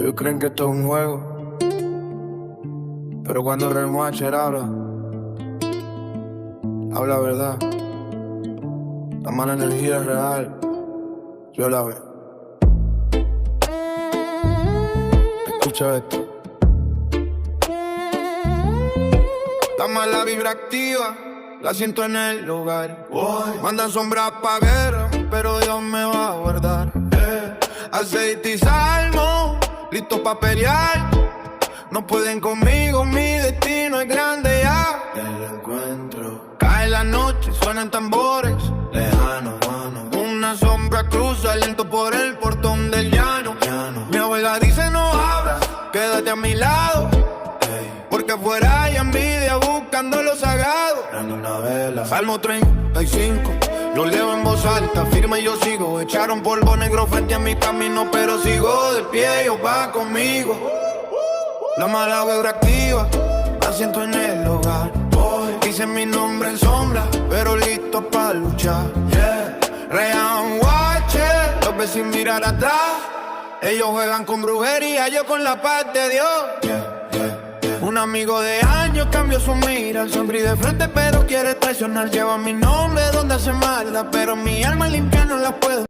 Ellos creen que esto es un juego, pero cuando Remacher habla verdad. La mala energía es real, yo la veo. Escucha esto. La mala vibra activa, la siento en el lugar. Mandan sombras pa' guerra, pero Dios me va a guardar. Aceite y salmo, listos pa' pelear. No pueden conmigo, mi destino es grande ya. El encuentro cae la noche, suenan tambores lejanos, mano. Una sombra cruza lento por el portón del llano. Mi abuela dice no abras, quédate a mi lado, porque afuera hay envidia buscando lo sagrado. Prende una vela. Salmo 35, lo leo en voz alta, firme y yo sigo. Echaron polvo negro frente a mi camino, pero sigo de pie, Dios va conmigo. La mala vibra activa, la siento en el hogar. Dicen mi nombre en sombra, pero listo para luchar. Rean Watcher, los ves sin mirar atrás. Ellos juegan con brujería, yo con la paz de Dios. Un amigo de años cambió su mira, sonríe de frente pero quiere traicionar. Lleva mi nombre donde hace maldad, pero mi alma limpia no la puedo